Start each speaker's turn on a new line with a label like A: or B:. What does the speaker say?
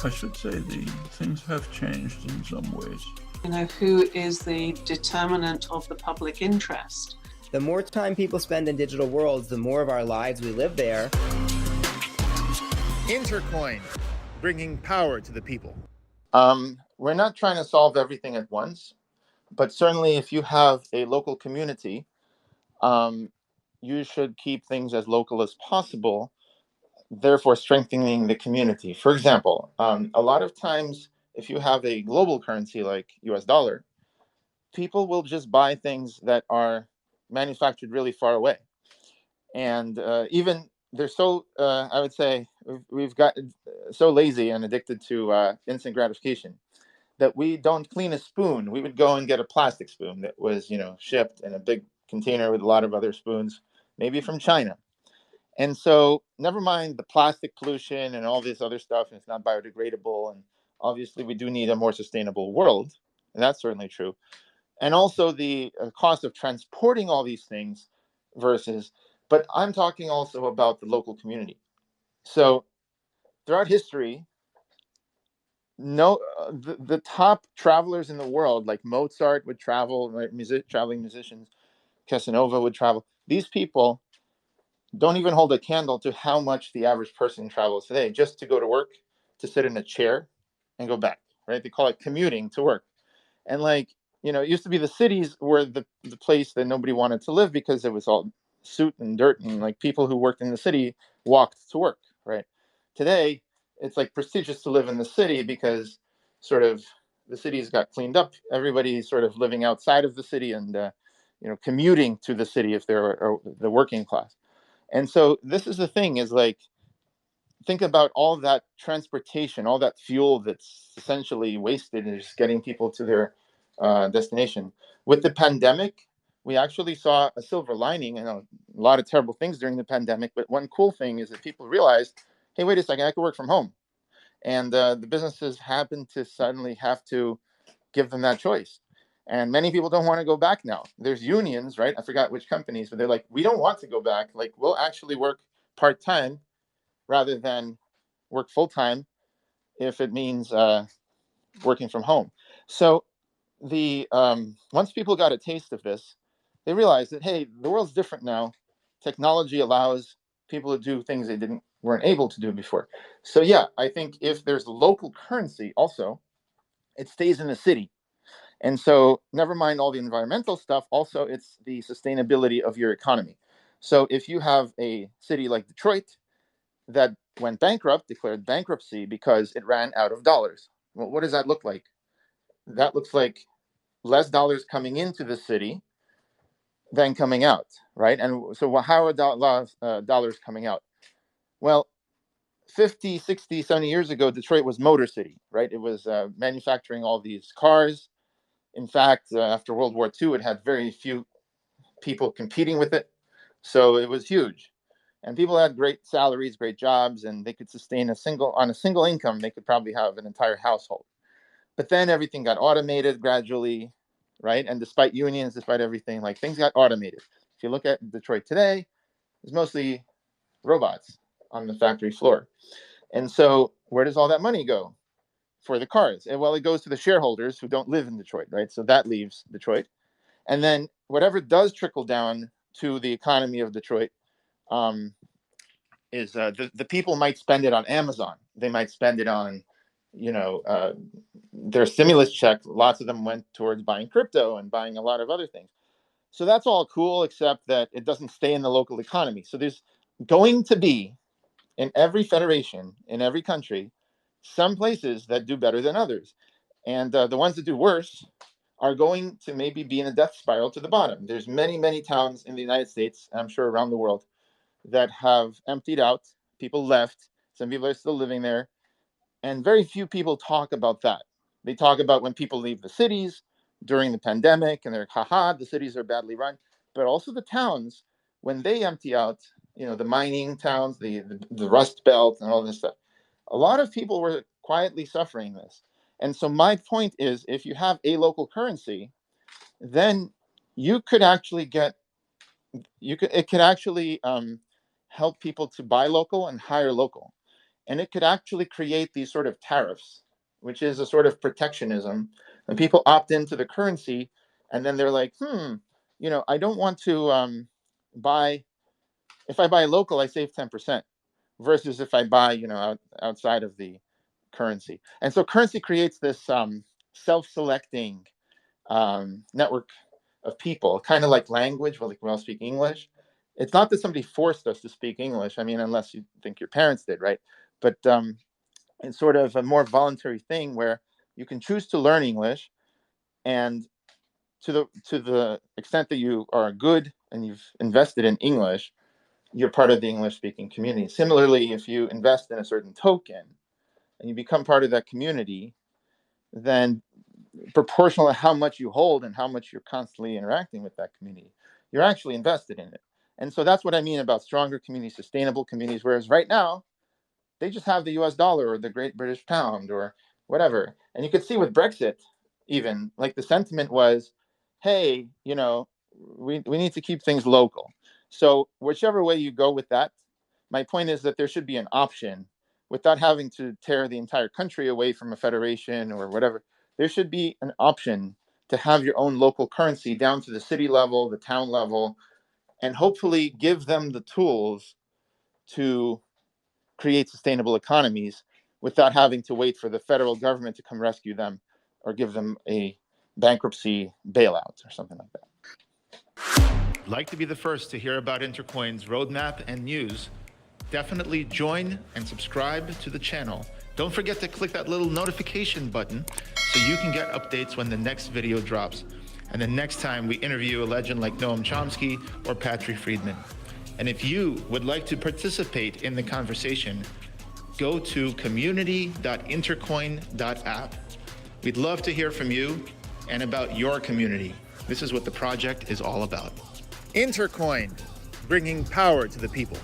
A: I should say the things have changed in some ways.
B: Who is the determinant of the public interest?
C: The more time people spend in digital worlds, the more of our lives we live there.
D: Intercoin, bringing power to the people. We're not trying to solve everything at once, but certainly if you have a local community, you should keep things as local as possible, therefore strengthening the community. For example, a lot of times, if you have a global currency like US dollar, people will just buy things that are manufactured really far away. And even they're so, I would say, we've gotten so lazy and addicted to instant gratification that we don't clean a spoon. We would go and get a plastic spoon that was, shipped in a big container with a lot of other spoons, maybe from China. And so never mind the plastic pollution and all this other stuff, and it's not biodegradable. And obviously we do need a more sustainable world. And that's certainly true. And also the cost of transporting all these things but I'm talking also about the local community. So throughout history, the top travelers in the world, like Mozart would travel, right? Traveling musicians, Casanova would travel. These people don't even hold a candle to how much the average person travels today just to go to work, to sit in a chair and go back, right? They call it commuting to work. And it used to be the cities were the place that nobody wanted to live because it was all soot and dirt, and like people who worked in the city walked to work, right? Today, it's like prestigious to live in the city because sort of the cities got cleaned up. Everybody's sort of living outside of the city and, commuting to the city if they're the working class. And so this is the thing is like, think about all that transportation, all that fuel that's essentially wasted and just getting people to their destination. With the pandemic, we actually saw a silver lining. A lot of terrible things during the pandemic, but one cool thing is that people realized, hey, wait a second, I could work from home. And the businesses happen to suddenly have to give them that choice. And many people don't want to go back now. There's unions, right? I forgot which companies, but they're like, we don't want to go back. Like, we'll actually work part-time rather than work full-time if it means working from home. So once people got a taste of this, they realized that, hey, the world's different now. Technology allows people to do things they weren't able to do before. So yeah, I think if there's local currency also, it stays in the city. And so never mind all the environmental stuff, also it's the sustainability of your economy. So if you have a city like Detroit that went bankrupt, declared bankruptcy because it ran out of dollars, well, what does that look like? That looks like less dollars coming into the city than coming out, right? And so how are dollars coming out? Well, 50, 60, 70 years ago, Detroit was Motor City, right? It was manufacturing all these cars. In fact, after World War II, it had very few people competing with it. So it was huge. And people had great salaries, great jobs, and they could sustain on a single income, they could probably have an entire household. But then everything got automated gradually, right? And despite unions, despite everything, like things got automated. If you look at Detroit today, it's mostly robots on the factory floor. And so where does all that money go for the cars? And well, it goes to the shareholders who don't live in Detroit, right? So that leaves Detroit. And then whatever does trickle down to the economy of Detroit is the people might spend it on Amazon. They might spend it on, their stimulus check. Lots of them went towards buying crypto and buying a lot of other things. So that's all cool, except that it doesn't stay in the local economy. So there's going to be, in every federation, in every country, some places that do better than others. And the ones that do worse are going to maybe be in a death spiral to the bottom. There's many, many towns in the United States, I'm sure around the world, that have emptied out. People left. Some people are still living there. And very few people talk about that. They talk about when people leave the cities during the pandemic, and they're like, haha, the cities are badly run. But also the towns, when they empty out, the mining towns, the Rust Belt and all this stuff, a lot of people were quietly suffering this. And so my point is, if you have a local currency, then you could actually it could actually help people to buy local and hire local. And it could actually create these sort of tariffs, which is a sort of protectionism. And people opt into the currency, and then they're like, I don't want to buy. If I buy local, I save 10%, versus if I buy, outside of the currency. And so currency creates this self-selecting network of people, kind of like language. Well, like we all speak English. It's not that somebody forced us to speak English. I mean, unless you think your parents did, right? But it's sort of a more voluntary thing where you can choose to learn English, and to the extent that you are good and you've invested in English, you're part of the English-speaking community. Similarly, if you invest in a certain token and you become part of that community, then proportional to how much you hold and how much you're constantly interacting with that community, you're actually invested in it. And so that's what I mean about stronger communities, sustainable communities, whereas right now, they just have the US dollar or the Great British Pound or whatever. And you could see with Brexit, even, like the sentiment was, hey, we need to keep things local. So whichever way you go with that, my point is that there should be an option without having to tear the entire country away from a federation or whatever. There should be an option to have your own local currency down to the city level, the town level, and hopefully give them the tools to create sustainable economies without having to wait for the federal government to come rescue them or give them a bankruptcy bailout or something like that.
E: Like to be the first to hear about Intercoin's roadmap and news? Definitely join and subscribe to the channel. Don't forget to click that little notification button so you can get updates when the next video drops and the next time we interview a legend like Noam Chomsky or Patrick Friedman. And if you would like to participate in the conversation, go to community.intercoin.app. We'd love to hear from you and about your community. This is what the project is all about. Intercoin, bringing power to the people.